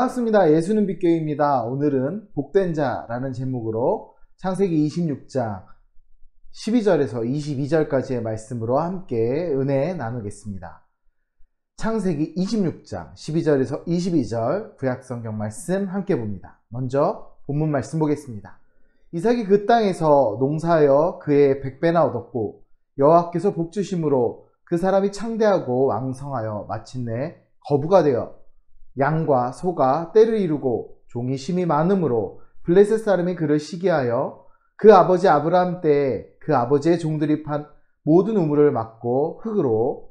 반갑습니다. 예수는 빛교회입니다. 오늘은 복된 자라는 제목으로 창세기 26장 12절에서 22절까지의 말씀으로 함께 은혜 나누겠습니다. 창세기 26장 12절에서 22절 구약성경 말씀 함께 봅니다. 먼저 본문 말씀 보겠습니다. 이삭이 그 땅에서 농사하여 그의 100배나 얻었고 여호와께서 복주심으로 그 사람이 창대하고 왕성하여 마침내 거부가 되어 양과 소가 떼를 이루고 종이 심이 많으므로 블레셋 사람이 그를 시기하여 그 아버지 아브라함 때에 그 아버지의 종들이 판 모든 우물을 막고 흙으로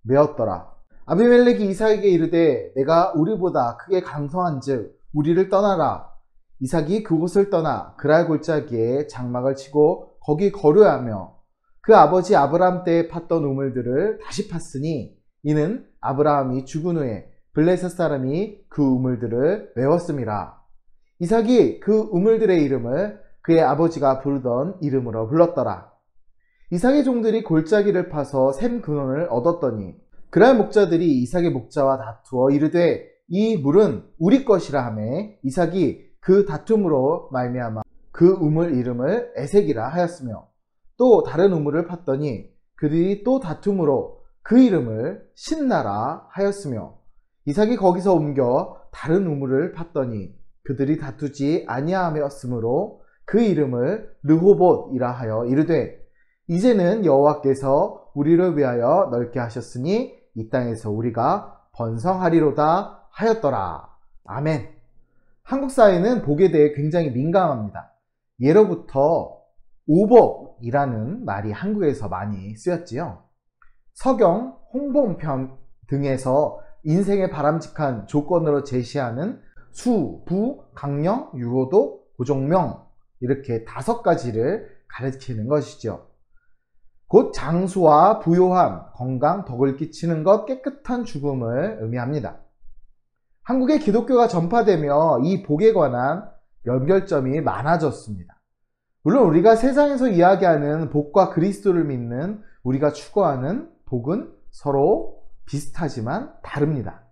메었더라. 아비멜렉이 이삭에게 이르되 내가 우리보다 크게 강성한즉 우리를 떠나라. 이삭이 그곳을 떠나 그랄 골짜기에 장막을 치고 거기 거류하며 그 아버지 아브라함 때에 팠던 우물들을 다시 팠으니 이는 아브라함이 죽은 후에 블레셋 사람이 그 우물들을 메웠음이라. 이삭이 그 우물들의 이름을 그의 아버지가 부르던 이름으로 불렀더라. 이삭의 종들이 골짜기를 파서 샘 근원을 얻었더니 그랄 목자들이 이삭의 목자와 다투어 이르되 이 물은 우리 것이라 하매 이삭이 그 다툼으로 말미암아 그 우물 이름을 에색이라 하였으며 또 다른 우물을 팠더니 그들이 또 다툼으로 그 이름을 신나라 하였으며 이삭이 거기서 옮겨 다른 우물을 팠더니 그들이 다투지 아니하였으므로 그 이름을 르호봇이라 하여 이르되 이제는 여호와께서 우리를 위하여 넓게 하셨으니 이 땅에서 우리가 번성하리로다 하였더라. 아멘. 한국 사회는 복에 대해 굉장히 민감합니다. 예로부터 오복이라는 말이 한국에서 많이 쓰였지요. 서경, 홍보편 등에서 인생의 바람직한 조건으로 제시하는 수, 부, 강령, 유호도, 고종명 이렇게 5가지를 가르치는 것이죠. 곧 장수와 부요함, 건강, 덕을 끼치는 것, 깨끗한 죽음을 의미합니다. 한국의 기독교가 전파되며 이 복에 관한 연결점이 많아졌습니다. 물론 우리가 세상에서 이야기하는 복과 그리스도를 믿는 우리가 추구하는 복은 서로 비슷하지만 다릅니다.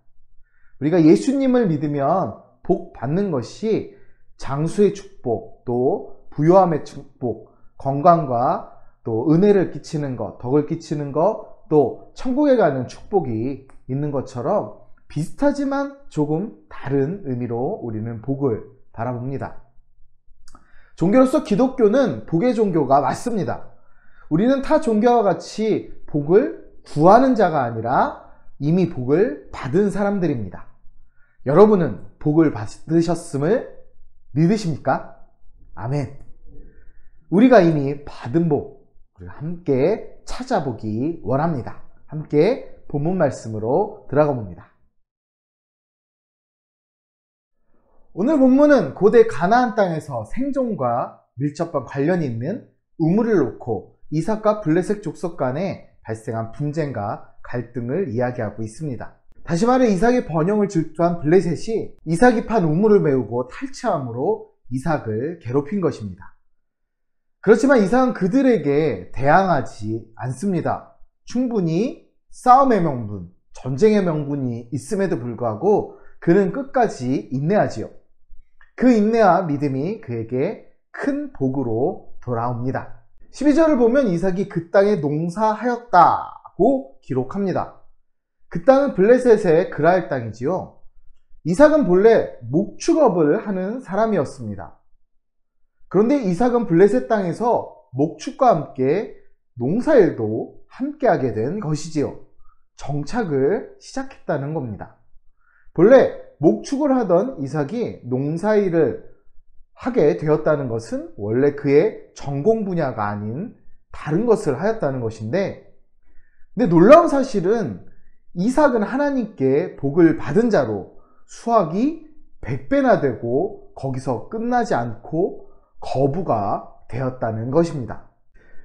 우리가 예수님을 믿으면 복 받는 것이 장수의 축복, 또 부요함의 축복, 건강과 또 은혜를 끼치는 것, 덕을 끼치는 것, 또 천국에 가는 축복이 있는 것처럼 비슷하지만 조금 다른 의미로 우리는 복을 바라봅니다. 종교로서 기독교는 복의 종교가 맞습니다. 우리는 타 종교와 같이 복을 구하는 자가 아니라 이미 복을 받은 사람들입니다. 여러분은 복을 받으셨음을 믿으십니까? 아멘. 우리가 이미 받은 복, 우리가 함께 찾아보기 원합니다. 함께 본문 말씀으로 들어가 봅니다. 오늘 본문은 고대 가나안 땅에서 생존과 밀접한 관련이 있는 우물을 놓고 이삭과 블레셋 족속 간에 발생한 분쟁과 갈등을 이야기하고 있습니다. 다시 말해 이삭의 번영을 질투한 블레셋이 이삭이 판 우물을 메우고 탈취함으로 이삭을 괴롭힌 것입니다. 그렇지만 이삭은 그들에게 대항하지 않습니다. 충분히 싸움의 명분, 전쟁의 명분이 있음에도 불구하고 그는 끝까지 인내하지요. 그 인내와 믿음이 그에게 큰 복으로 돌아옵니다. 12절을 보면 이삭이 그 땅에 농사하였다고 기록합니다. 그 땅은 블레셋의 그랄 땅이지요. 이삭은 본래 목축업을 하는 사람이었습니다. 그런데 이삭은 블레셋 땅에서 목축과 함께 농사일도 함께하게 된 것이지요. 정착을 시작했다는 겁니다. 본래 목축을 하던 이삭이 농사일을 하게 되었다는 것은 원래 그의 전공 분야가 아닌 다른 것을 하였다는 것인데, 근데 놀라운 사실은 이삭은 하나님께 복을 받은 자로 수확이 100배나 되고 거기서 끝나지 않고 거부가 되었다는 것입니다.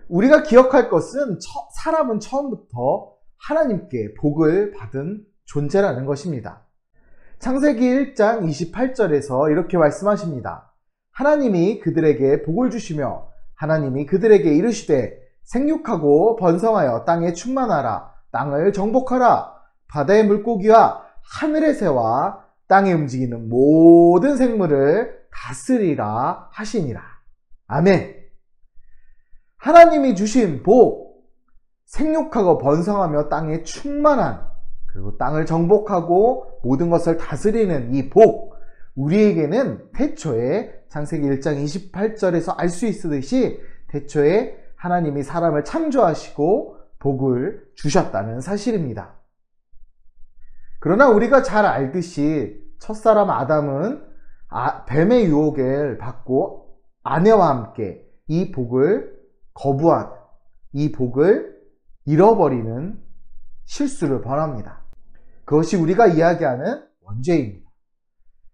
우리가 기억할 것은 사람은 처음부터 하나님께 복을 받은 존재라는 것입니다. 창세기 1장 28절에서 이렇게 말씀하십니다. 하나님이 그들에게 복을 주시며 하나님이 그들에게 이르시되 생육하고 번성하여 땅에 충만하라. 땅을 정복하라. 바다의 물고기와 하늘의 새와 땅에 움직이는 모든 생물을 다스리라 하시니라. 아멘. 하나님이 주신 복, 생육하고 번성하며 땅에 충만한, 그리고 땅을 정복하고 모든 것을 다스리는 이 복, 우리에게는 태초에 창세기 1장 28절에서 알 수 있듯이 태초에 하나님이 사람을 창조하시고 복을 주셨다는 사실입니다. 그러나 우리가 잘 알듯이 첫사람 아담은 뱀의 유혹을 받고 아내와 함께 이 복을 거부한, 이 복을 잃어버리는 실수를 범합니다. 그것이 우리가 이야기하는 원죄입니다.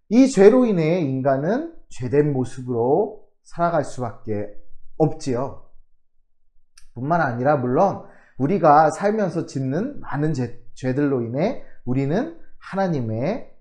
이 죄로 인해 인간은 죄된 모습으로 살아갈 수밖에 없지요. 뿐만 아니라 물론 우리가 살면서 짓는 많은 죄들로 인해 우리는 하나님의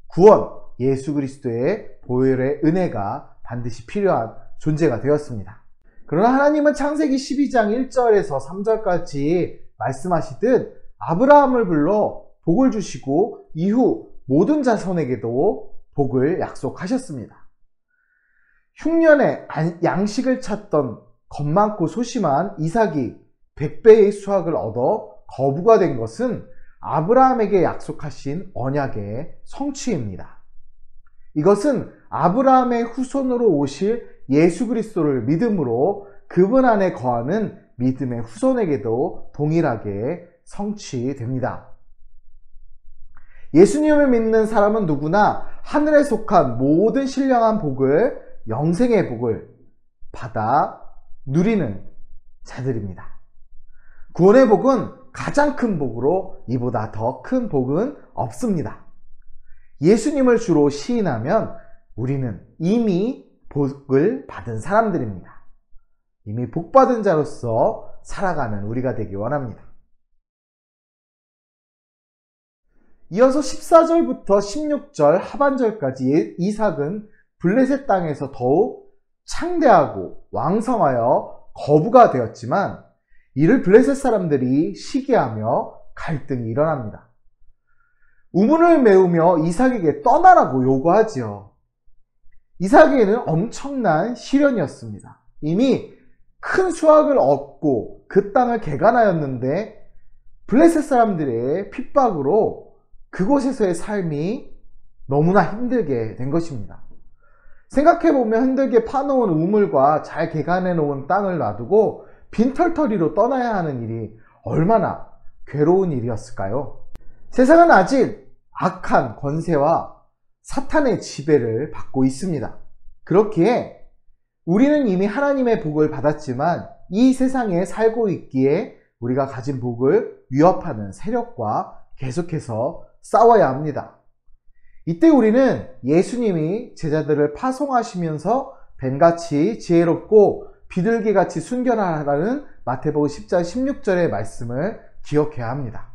구원, 예수 그리스도의 보혈의 은혜가 반드시 필요한 존재가 되었습니다. 그러나 하나님은 창세기 12장 1절에서 3절까지 말씀하시듯 아브라함을 불러 복을 주시고 이후 모든 자손에게도 복을 약속하셨습니다. 흉년에 양식을 찾던 겁많고 소심한 이삭이 100배의 수확을 얻어 거부가 된 것은 아브라함에게 약속하신 언약의 성취입니다. 이것은 아브라함의 후손으로 오실 예수 그리스도를 믿음으로 그분 안에 거하는 믿음의 후손에게도 동일하게 성취됩니다. 예수님을 믿는 사람은 누구나 하늘에 속한 모든 신령한 복을, 영생의 복을 받아 누리는 자들입니다. 구원의 복은 가장 큰 복으로 이보다 더 큰 복은 없습니다. 예수님을 주로 시인하면 우리는 이미 복을 받은 사람들입니다. 이미 복받은 자로서 살아가는 우리가 되기 원합니다. 이어서 14절부터 16절 하반절까지 이삭은 블레셋 땅에서 더욱 창대하고 왕성하여 거부가 되었지만 이를 블레셋 사람들이 시기하며 갈등이 일어납니다. 우물을 메우며 이삭에게 떠나라고 요구하지요. 이삭에게는 엄청난 시련이었습니다. 이미 큰 수확을 얻고 그 땅을 개간하였는데 블레셋 사람들의 핍박으로 그곳에서의 삶이 너무나 힘들게 된 것입니다. 생각해보면 힘들게 파놓은 우물과 잘 개간해놓은 땅을 놔두고 빈털터리로 떠나야 하는 일이 얼마나 괴로운 일이었을까요? 세상은 아직 악한 권세와 사탄의 지배를 받고 있습니다. 그렇기에 우리는 이미 하나님의 복을 받았지만 이 세상에 살고 있기에 우리가 가진 복을 위협하는 세력과 계속해서 싸워야 합니다. 이때 우리는 예수님이 제자들을 파송하시면서 뱀같이 지혜롭고 비둘기같이 순결하라는 마태복음 10장 16절의 말씀을 기억해야 합니다.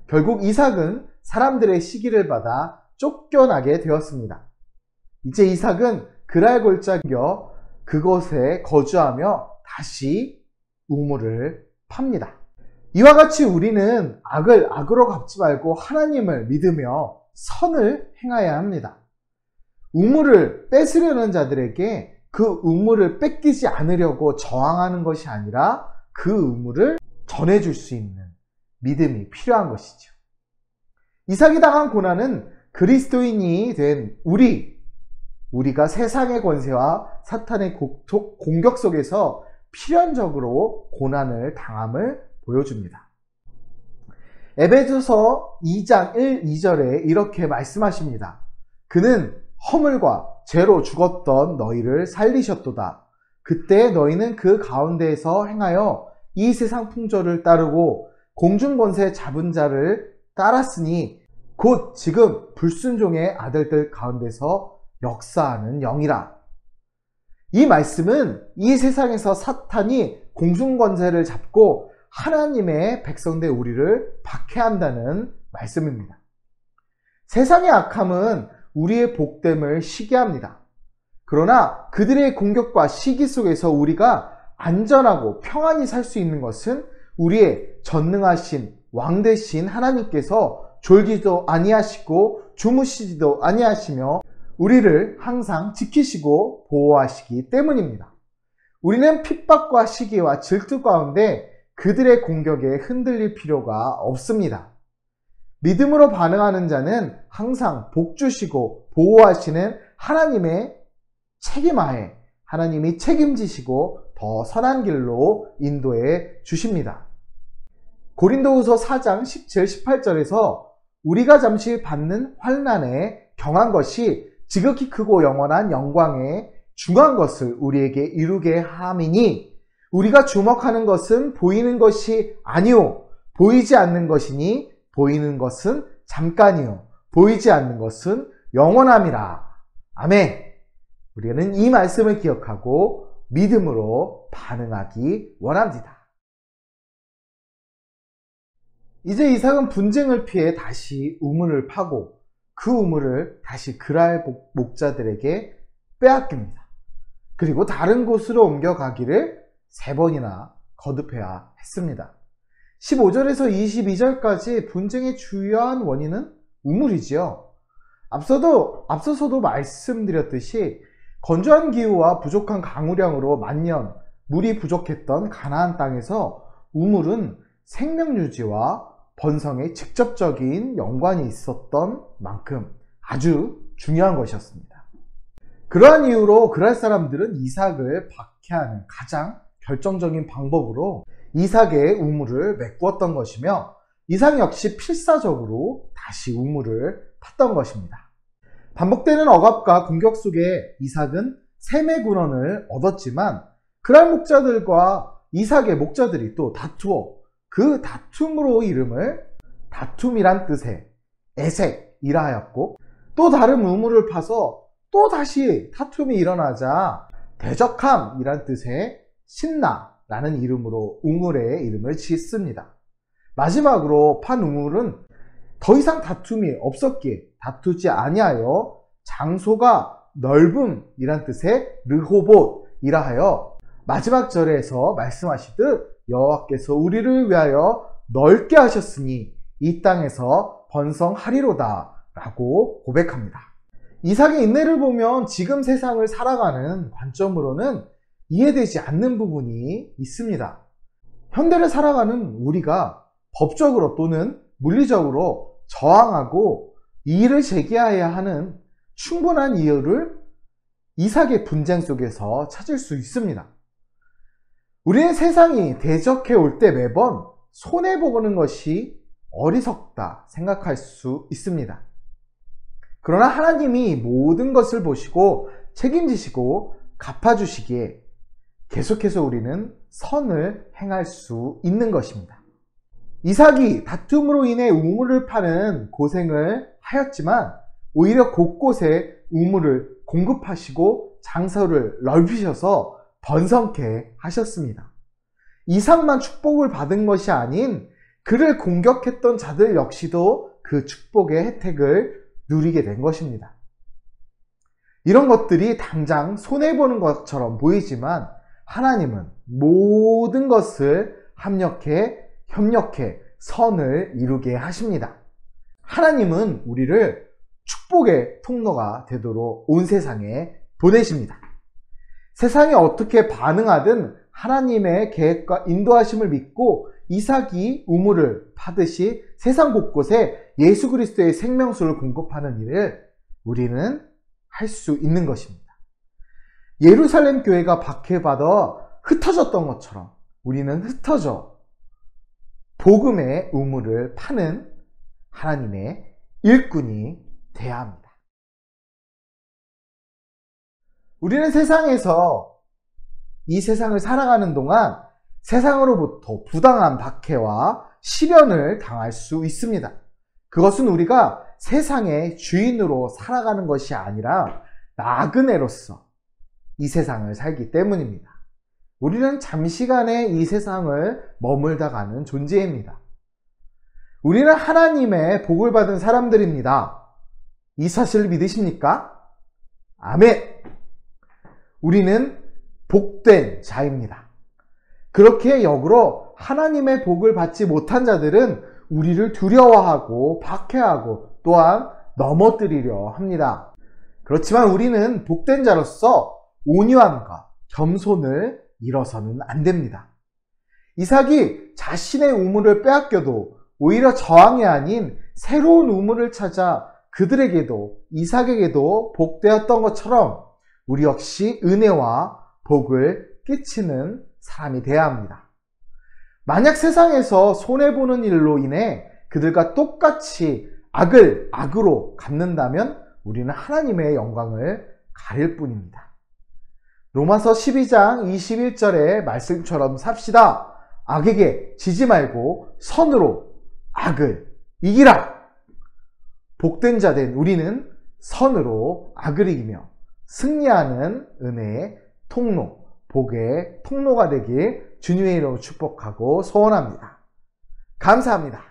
결국 이삭은 사람들의 시기를 받아 쫓겨나게 되었습니다. 이제 이삭은 그랄 골짜기여 그곳에 거주하며 다시 우물을 팝니다. 이와 같이 우리는 악을 악으로 갚지 말고 하나님을 믿으며 선을 행해야 합니다. 우물을 뺏으려는 자들에게 그 우물을 뺏기지 않으려고 저항하는 것이 아니라 그 우물을 전해줄 수 있는 믿음이 필요한 것이죠. 이삭이 당한 고난은 그리스도인이 된 우리가 세상의 권세와 사탄의 공격 속에서 필연적으로 고난을 당함을 보여줍니다. 에베소서 2장 1, 2절에 이렇게 말씀하십니다. 그는 허물과 죄로 죽었던 너희를 살리셨도다. 그때 너희는 그 가운데에서 행하여 이 세상 풍조를 따르고 공중권세 잡은 자를 따랐으니 곧 지금 불순종의 아들들 가운데서 역사하는 영이라. 이 말씀은 이 세상에서 사탄이 공중권세를 잡고 하나님의 백성된 우리를 박해한다는 말씀입니다. 세상의 악함은 우리의 복됨을 시기합니다. 그러나 그들의 공격과 시기 속에서 우리가 안전하고 평안히 살 수 있는 것은 우리의 전능하신 왕 되신 하나님께서 졸지도 아니하시고 주무시지도 아니하시며 우리를 항상 지키시고 보호하시기 때문입니다. 우리는 핍박과 시기와 질투 가운데 그들의 공격에 흔들릴 필요가 없습니다. 믿음으로 반응하는 자는 항상 복 주시고 보호하시는 하나님의 책임하에 하나님이 책임지시고 더 선한 길로 인도해 주십니다. 고린도후서 4장 17, 18절에서 우리가 잠시 받는 환난에 경한 것이 지극히 크고 영원한 영광에 중한 것을 우리에게 이루게 함이니 우리가 주목하는 것은 보이는 것이 아니오 보이지 않는 것이니 보이는 것은 잠깐이요 보이지 않는 것은 영원함이라. 아멘. 우리는 이 말씀을 기억하고 믿음으로 반응하기 원합니다. 이제 이삭은 분쟁을 피해 다시 우물을 파고 그 우물을 다시 그랄 목자들에게 빼앗깁니다. 그리고 다른 곳으로 옮겨가기를 3번이나 거듭해야 했습니다. 15절에서 22절까지 분쟁의 주요한 원인은 우물이지요. 앞서서도 말씀드렸듯이 건조한 기후와 부족한 강우량으로 만년 물이 부족했던 가나안 땅에서 우물은 생명 유지와 번성에 직접적인 연관이 있었던 만큼 아주 중요한 것이었습니다. 그러한 이유로 그랄 사람들은 이삭을 박해하는 가장 결정적인 방법으로 이삭의 우물을 메꾸었던 것이며 이삭 역시 필사적으로 다시 우물을 팠던 것입니다. 반복되는 억압과 공격 속에 이삭은 샘의 군원을 얻었지만 그랄 목자들과 이삭의 목자들이 또 다투어 그 다툼으로 이름을 다툼이란 뜻의 에색이라 하였고 또 다른 우물을 파서 또 다시 다툼이 일어나자 대적함이란 뜻의 신나라는 이름으로 우물의 이름을 짓습니다. 마지막으로 판 우물은 더 이상 다툼이 없었기에 다투지 아니하여 장소가 넓음이란 뜻의 르호봇이라 하여 마지막 절에서 말씀하시듯 여호와께서 우리를 위하여 넓게 하셨으니 이 땅에서 번성하리로다 라고 고백합니다. 이삭의 인내를 보면 지금 세상을 살아가는 관점으로는 이해되지 않는 부분이 있습니다. 현대를 살아가는 우리가 법적으로 또는 물리적으로 저항하고 이의를 제기해야 하는 충분한 이유를 이삭의 분쟁 속에서 찾을 수 있습니다. 우리는 세상이 대적해 올 때 매번 손해보는 것이 어리석다 생각할 수 있습니다. 그러나 하나님이 모든 것을 보시고 책임지시고 갚아주시기에 계속해서 우리는 선을 행할 수 있는 것입니다. 이삭이 다툼으로 인해 우물을 파는 고생을 하였지만 오히려 곳곳에 우물을 공급하시고 장소를 넓히셔서 번성케 하셨습니다. 이삭만 축복을 받은 것이 아닌 그를 공격했던 자들 역시도 그 축복의 혜택을 누리게 된 것입니다. 이런 것들이 당장 손해보는 것처럼 보이지만 하나님은 모든 것을 협력해 선을 이루게 하십니다. 하나님은 우리를 축복의 통로가 되도록 온 세상에 보내십니다. 세상이 어떻게 반응하든 하나님의 계획과 인도하심을 믿고 이삭이 우물을 파듯이 세상 곳곳에 예수 그리스도의 생명수를 공급하는 일을 우리는 할 수 있는 것입니다. 예루살렘 교회가 박해받아 흩어졌던 것처럼 우리는 흩어져 복음의 우물을 파는 하나님의 일꾼이 되어야 합니다. 우리는 세상에서 이 세상을 살아가는 동안 세상으로부터 부당한 박해와 시련을 당할 수 있습니다. 그것은 우리가 세상의 주인으로 살아가는 것이 아니라 나그네로서 이 세상을 살기 때문입니다. 우리는 잠시간의 이 세상을 머물다 가는 존재입니다. 우리는 하나님의 복을 받은 사람들입니다. 이 사실을 믿으십니까? 아멘! 우리는 복된 자입니다. 그렇게 역으로 하나님의 복을 받지 못한 자들은 우리를 두려워하고 박해하고 또한 넘어뜨리려 합니다. 그렇지만 우리는 복된 자로서 온유함과 겸손을 잃어서는 안 됩니다. 이삭이 자신의 우물을 빼앗겨도 오히려 저항이 아닌 새로운 우물을 찾아 그들에게도 이삭에게도 복되었던 것처럼 우리 역시 은혜와 복을 끼치는 사람이 되어야 합니다. 만약 세상에서 손해보는 일로 인해 그들과 똑같이 악을 악으로 갚는다면 우리는 하나님의 영광을 가릴 뿐입니다. 로마서 12장 21절의 말씀처럼 삽시다. 악에게 지지 말고 선으로 악을 이기라. 복된 자 된 우리는 선으로 악을 이기며 승리하는 은혜의 통로, 복의 통로가 되길 주님의 이름으로 축복하고 소원합니다. 감사합니다.